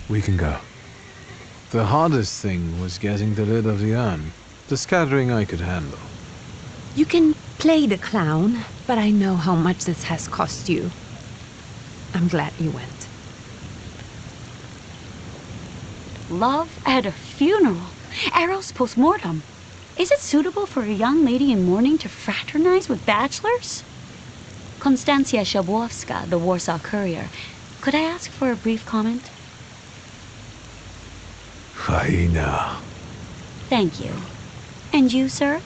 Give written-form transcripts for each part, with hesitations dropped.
We can go. The hardest thing was getting the lid of the urn. The scattering I could handle. You can play the clown, but I know how much this has cost you. I'm glad you went. Love at a funeral. Eros post-mortem. Is it suitable for a young lady in mourning to fraternize with bachelors? Konstancja Shabłowska, the Warsaw Courier. Could I ask for a brief comment? Hyena. Thank you. And you, sir?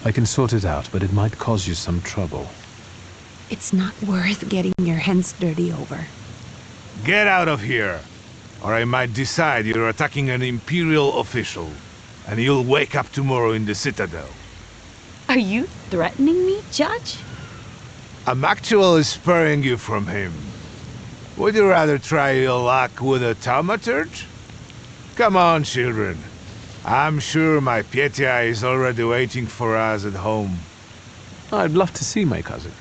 I can sort it out, but it might cause you some trouble. It's not worth getting your hands dirty over. Get out of here, or I might decide you're attacking an Imperial official, and you'll wake up tomorrow in the Citadel. Are you threatening me, Judge? I'm actually spurring you from him. Would you rather try your luck with a Thaumaturge? Come on, children. I'm sure my Pietia is already waiting for us at home. I'd love to see my cousin.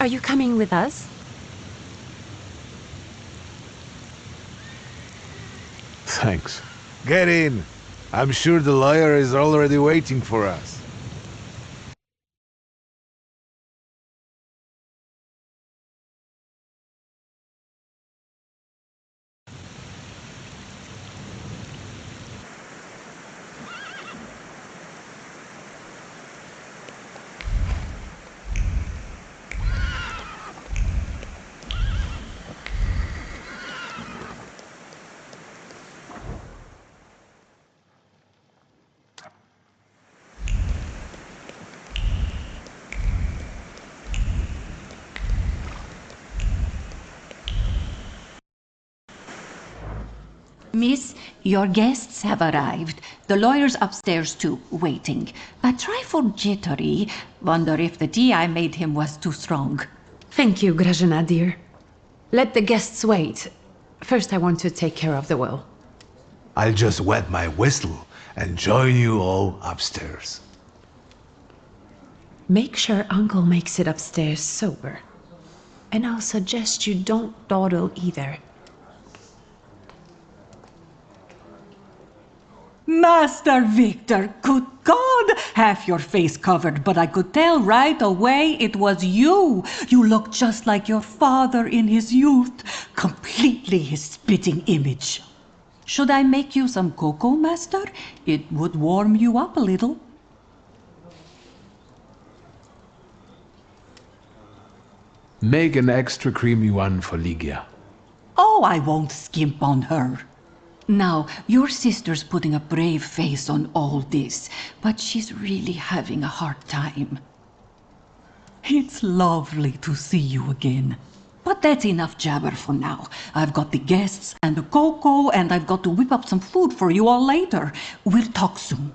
Are you coming with us? Thanks. Get in. I'm sure the lawyer is already waiting for us. Miss, your guests have arrived. The lawyer's upstairs too, waiting. A trifle jittery. Wonder if the tea I made him was too strong. Thank you, Grażyna dear. Let the guests wait. First I want to take care of the will. I'll just wet my whistle and join you all upstairs. Make sure Uncle makes it upstairs sober. And I'll suggest you don't dawdle either. Master Victor, good God! Half your face covered, but I could tell right away it was you. You look just like your father in his youth. Completely his spitting image. Should I make you some cocoa, Master? It would warm you up a little. Make an extra creamy one for Ligia. Oh, I won't skimp on her. Now, your sister's putting a brave face on all this, but she's really having a hard time. It's lovely to see you again. But that's enough jabber for now. I've got the guests and the cocoa, and I've got to whip up some food for you all later. We'll talk soon.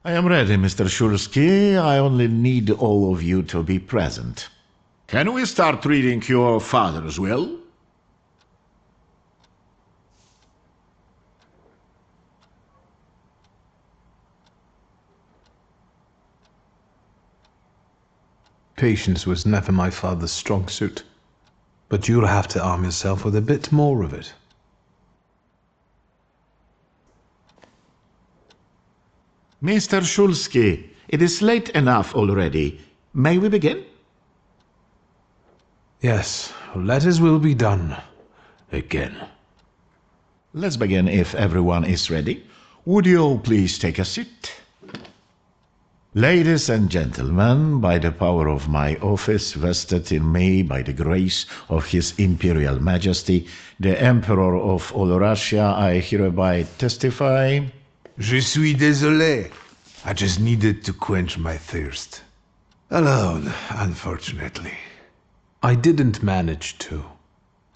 I am ready, Mr. Shulsky. I only need all of you to be present. Can we start reading your father's will? Patience was never my father's strong suit, but you'll have to arm yourself with a bit more of it. Mr. Shulsky, it is late enough already. May we begin? Yes, let his will be done. Again. Let's begin if everyone is ready. Would you all please take a seat? Ladies and gentlemen, by the power of my office vested in me by the grace of His Imperial Majesty, the Emperor of all Russia, I hereby testify. Je suis désolé. I just needed to quench my thirst. Alone, unfortunately. I didn't manage to.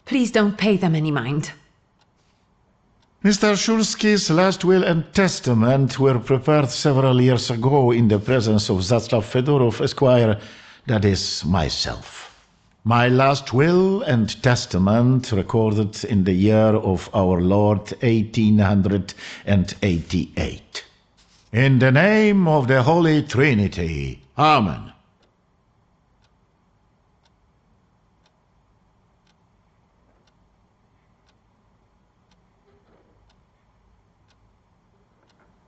Please don't pay them any mind. Mr. Shulsky's last will and testament were prepared several years ago in the presence of Zaslav Fedorov, Esquire, that is, myself. My last will and testament recorded in the year of our Lord 1888. In the name of the Holy Trinity. Amen.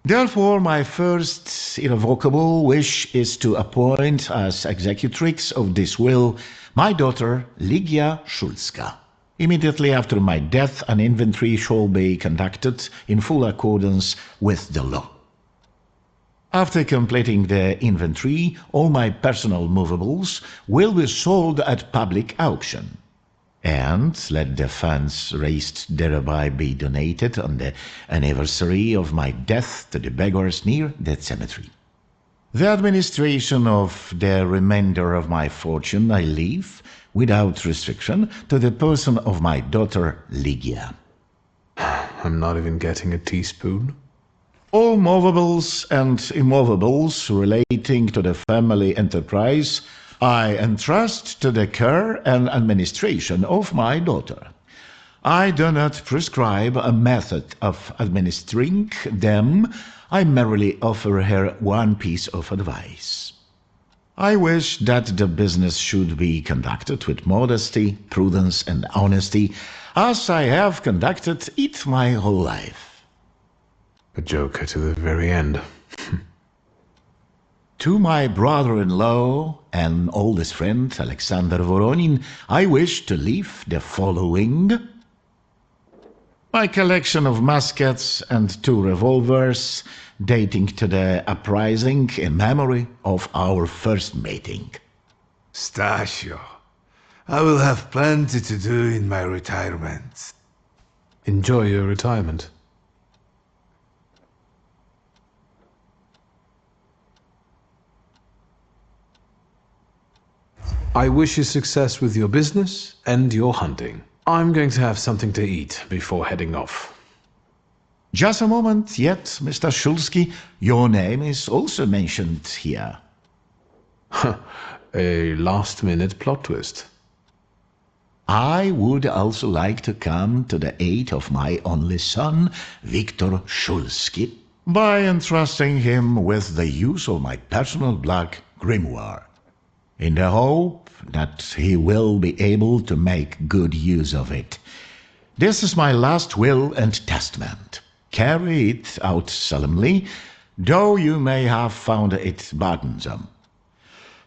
Therefore, my first irrevocable wish is to appoint as executrix of this will my daughter Ligia Szulska. Immediately after my death, an inventory shall be conducted in full accordance with the law. After completing the inventory, all my personal movables will be sold at public auction. And let the funds raised thereby be donated on the anniversary of my death to the beggars near that cemetery. The administration of the remainder of my fortune I leave, without restriction, to the person of my daughter Ligia. I'm not even getting a teaspoon. All movables and immovables relating to the family enterprise I entrust to the care and administration of my daughter. I do not prescribe a method of administering them. I merely offer her one piece of advice. I wish that the business should be conducted with modesty, prudence, and honesty, as I have conducted it my whole life. A joker to the very end. To my brother-in-law and oldest friend, Alexander Voronin, I wish to leave the following: my collection of muskets and 2 revolvers, dating to the uprising in memory of our first meeting. Stasio, I will have plenty to do in my retirement. Enjoy your retirement. I wish you success with your business and your hunting. I'm going to have something to eat before heading off. Just a moment yet, Mr. Shulsky. Your name is also mentioned here. A last-minute plot twist. I would also like to come to the aid of my only son, Viktor Shulsky, by entrusting him with the use of my personal black grimoire, in the hope that he will be able to make good use of it. This is my last will and testament. Carry it out solemnly, though you may have found it burdensome.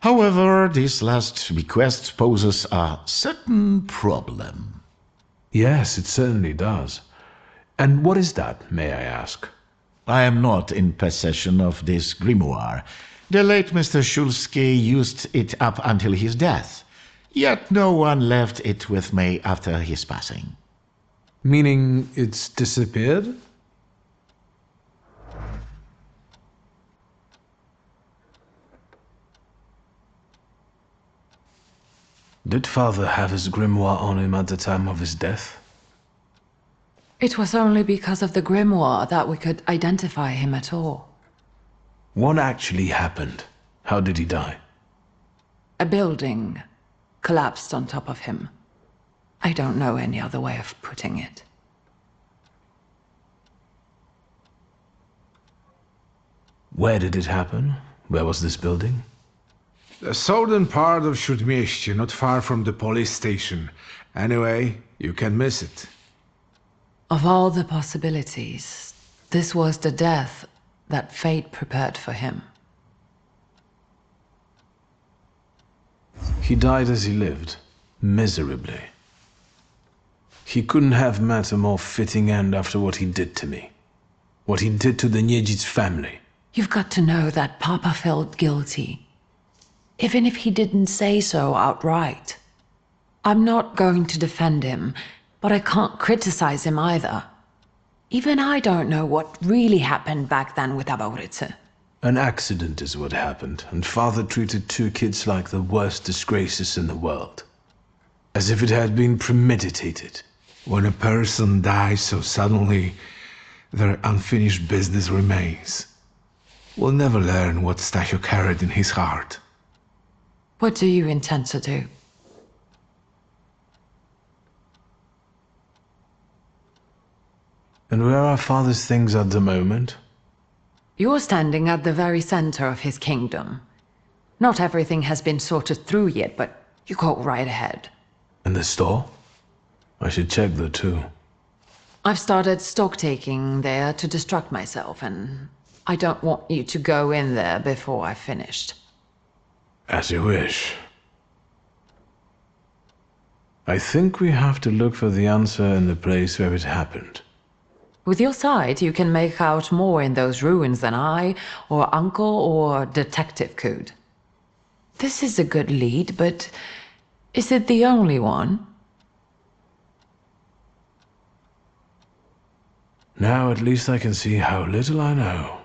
However, this last bequest poses a certain problem. Yes, it certainly does. And what is that, may I ask? I am not in possession of this grimoire. The late Mr. Shulsky used it up until his death, yet no one left it with me after his passing. Meaning it's disappeared? Did father have his grimoire on him at the time of his death? It was only because of the grimoire that we could identify him at all. What actually happened? How did he die? A building collapsed on top of him. I don't know any other way of putting it. Where did it happen? Where was this building? The southern part of Śródmieście, not far from the police station. Anyway, you can miss it. Of all the possibilities, this was the death that fate prepared for him. He died as he lived, miserably. He couldn't have met a more fitting end after what he did to me. What he did to the Niedzic's family. You've got to know that Papa felt guilty, even if he didn't say so outright. I'm not going to defend him, but I can't criticize him either. Even I don't know what really happened back then with Aboritse. An accident is what happened, and father treated two kids like the worst disgraces in the world. As if it had been premeditated. When a person dies so suddenly, their unfinished business remains. We'll never learn what Stasio carried in his heart. What do you intend to do? And where are father's things at the moment? You're standing at the very center of his kingdom. Not everything has been sorted through yet, but you go right ahead. And the store? I should check there too. I've started stock-taking there to distract myself, and I don't want you to go in there before I've finished. As you wish. I think we have to look for the answer in the place where it happened. With your sight, you can make out more in those ruins than I, or Uncle, or Detective could. This is a good lead, but is it the only one? Now at least I can see how little I know.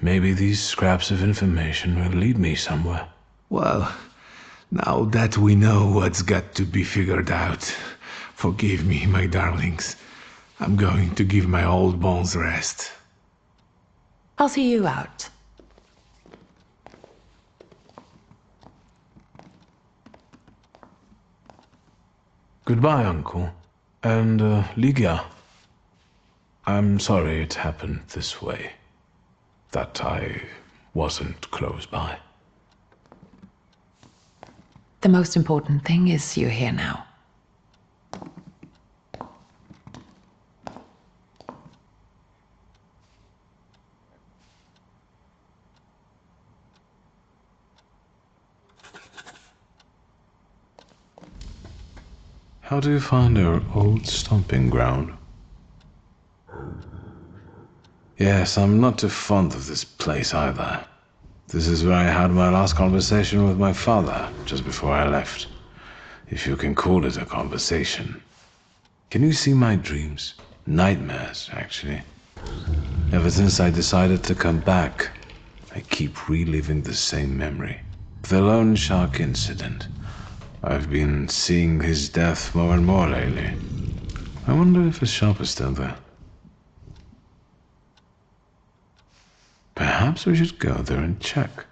Maybe these scraps of information will lead me somewhere. Well, now that we know what's got to be figured out, forgive me, my darlings. I'm going to give my old bones rest. I'll see you out. Goodbye, Uncle. And, Ligia. I'm sorry it happened this way. That I wasn't close by. The most important thing is you're here now. How do you find our old stomping ground? Yes, I'm not too fond of this place either. This is where I had my last conversation with my father, just before I left. If you can call it a conversation. Can you see my dreams? Nightmares, actually. Ever since I decided to come back, I keep reliving the same memory. The loan shark incident. I've been seeing his death more and more lately. I wonder if his shop is still there. Perhaps we should go there and check.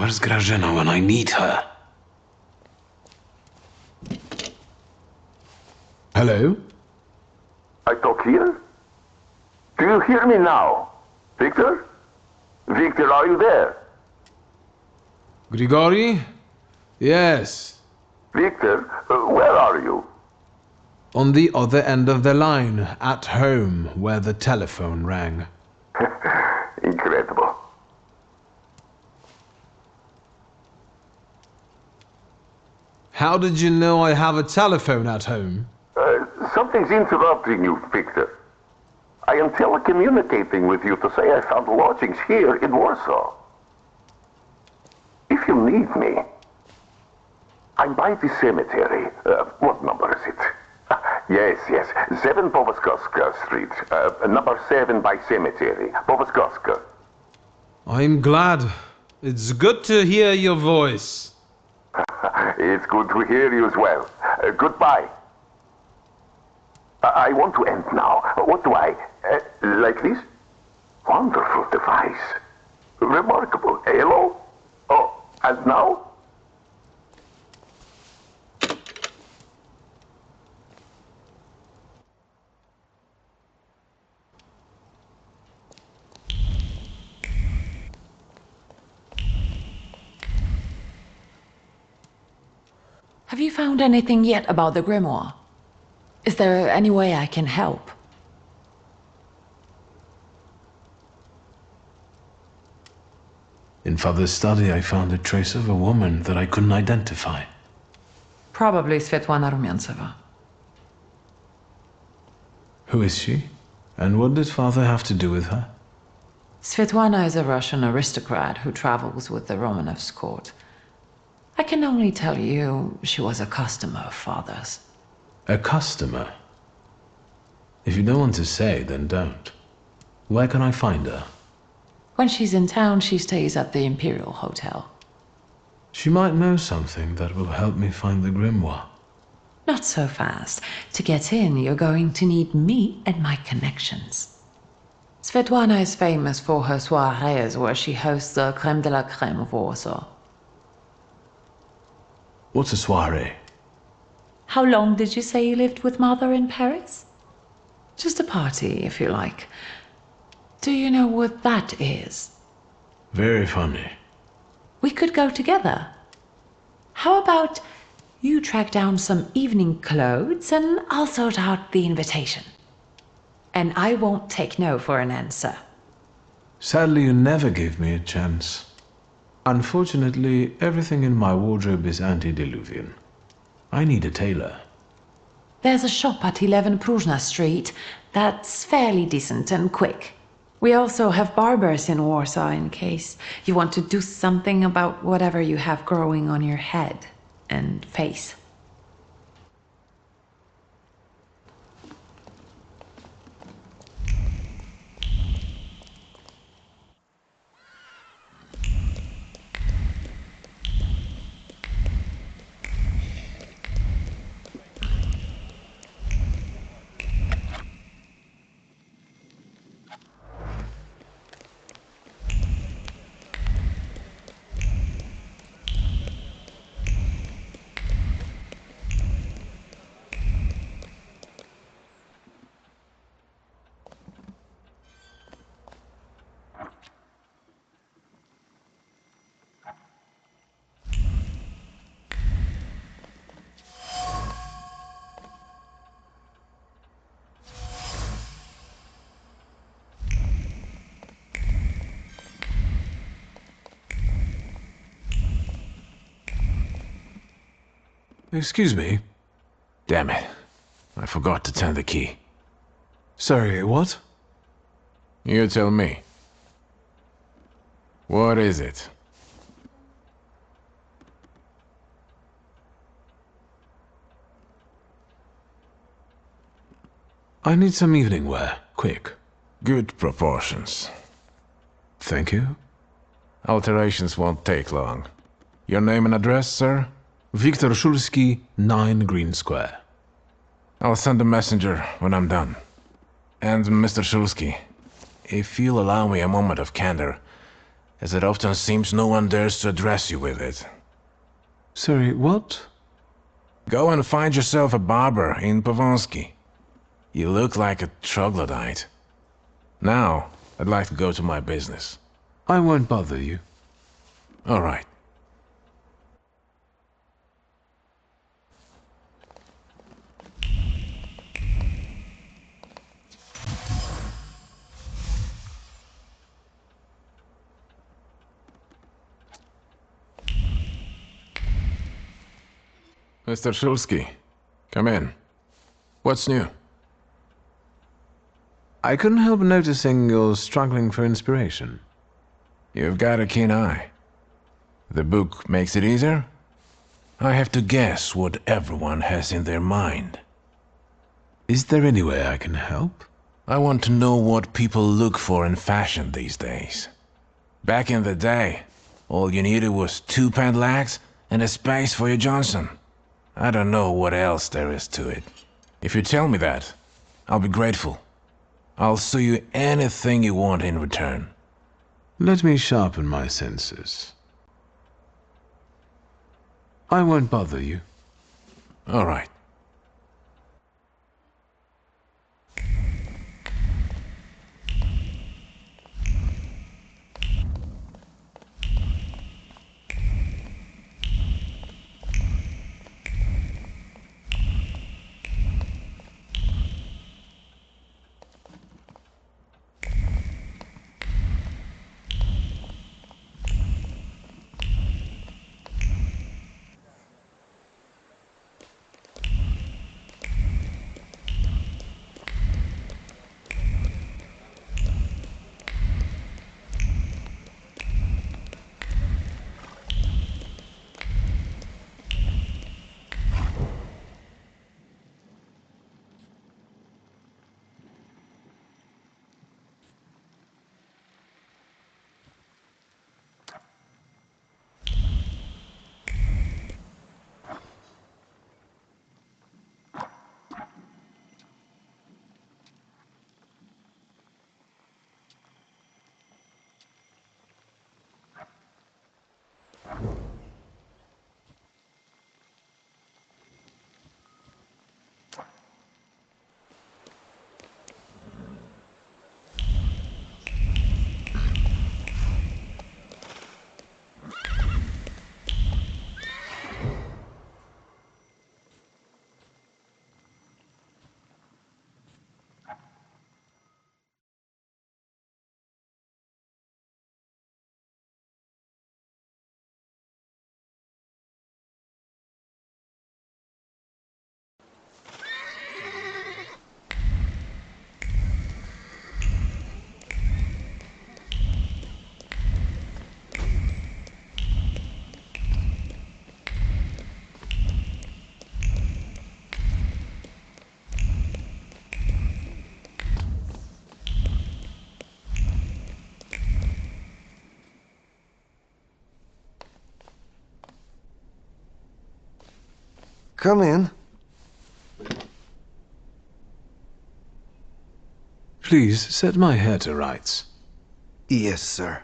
Where's Grażyna when I need her? Hello? I talk here? Do you hear me now? Victor? Victor, are you there? Grigori? Yes. Victor, where are you? On the other end of the line, at home, where the telephone rang. Incredible. How did you know I have a telephone at home? Something's interrupting you, Victor. I am telecommunicating with you to say I found lodgings here in Warsaw. If you need me, I'm by the cemetery. What number is it? Yes, 7 Powaskowska Street. Number 7 by cemetery. Powaskowska. I'm glad. It's good to hear your voice. It's good to hear you as well. Goodbye. I want to end now. What do I... like this? Wonderful device. Remarkable. Hello? Oh, and now? Have you found anything yet about the grimoire? Is there any way I can help? In Father's study, I found a trace of a woman that I couldn't identify. Probably Svetlana Rumyantseva. Who is she? And what did Father have to do with her? Svetlana is a Russian aristocrat who travels with the Romanovs' court. I can only tell you she was a customer of Father's. A customer? If you don't want to say, then don't. Where can I find her? When she's in town, she stays at the Imperial Hotel. She might know something that will help me find the grimoire. Not so fast. To get in, you're going to need me and my connections. Svetlana is famous for her soirees where she hosts the crème de la crème of Warsaw. What's a soiree? How long did you say you lived with Mother in Paris? Just a party, if you like. Do you know what that is? Very funny. We could go together. How about you track down some evening clothes and I'll sort out the invitation. And I won't take no for an answer. Sadly, you never gave me a chance. Unfortunately, everything in my wardrobe is antediluvian. I need a tailor. There's a shop at 11 Pruzhna Street that's fairly decent and quick. We also have barbers in Warsaw in case you want to do something about whatever you have growing on your head and face. Excuse me. Damn it. I forgot to turn the key. Sorry, what? You tell me. What is it? I need some evening wear. Quick. Good proportions. Thank you. Alterations won't take long. Your name and address, sir? Viktor Szulski, 9 Green Square. I'll send a messenger when I'm done. And Mr. Szulski, if you'll allow me a moment of candor, as it often seems no one dares to address you with it. Sorry, what? Go and find yourself a barber in Pavonsky. You look like a troglodyte. Now, I'd like to go to my business. I won't bother you. All right. Mr. Shulsky, come in. What's new? I couldn't help noticing you're struggling for inspiration. You've got a keen eye. The book makes it easier? I have to guess what everyone has in their mind. Is there any way I can help? I want to know what people look for in fashion these days. Back in the day, all you needed was 2 pant legs and a space for your Johnson. I don't know what else there is to it. If you tell me that, I'll be grateful. I'll sew you anything you want in return. Let me sharpen my senses. I won't bother you. All right. Come in. Please set my hair to rights. Yes, sir.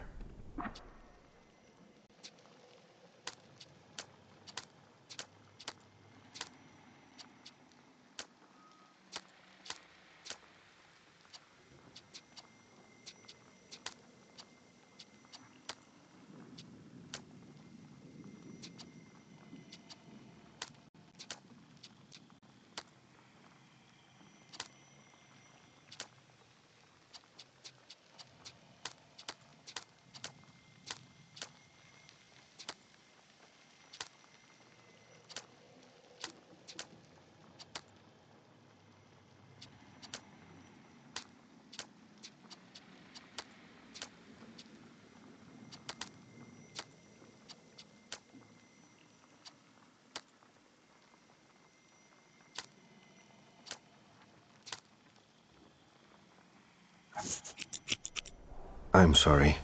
I'm sorry.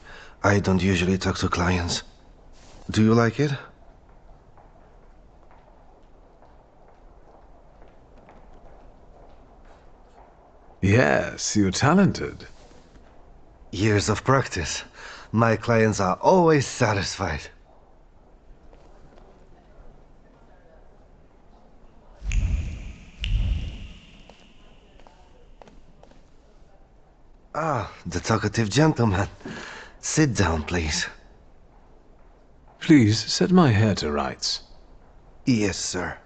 I don't usually talk to clients. Do you like it? Yes, you're talented. Years of practice. My clients are always satisfied. Ah, the talkative gentleman. Sit down, please. Please set my hair to rights. Yes, sir.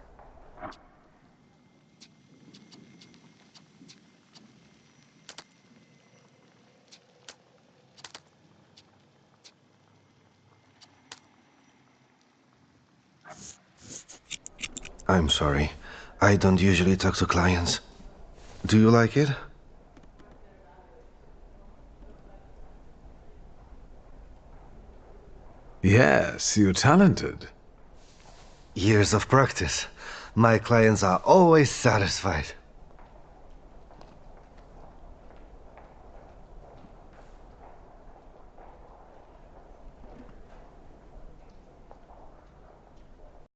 I'm sorry. I don't usually talk to clients. Do you like it? Yes, you're talented. Years of practice. My clients are always satisfied.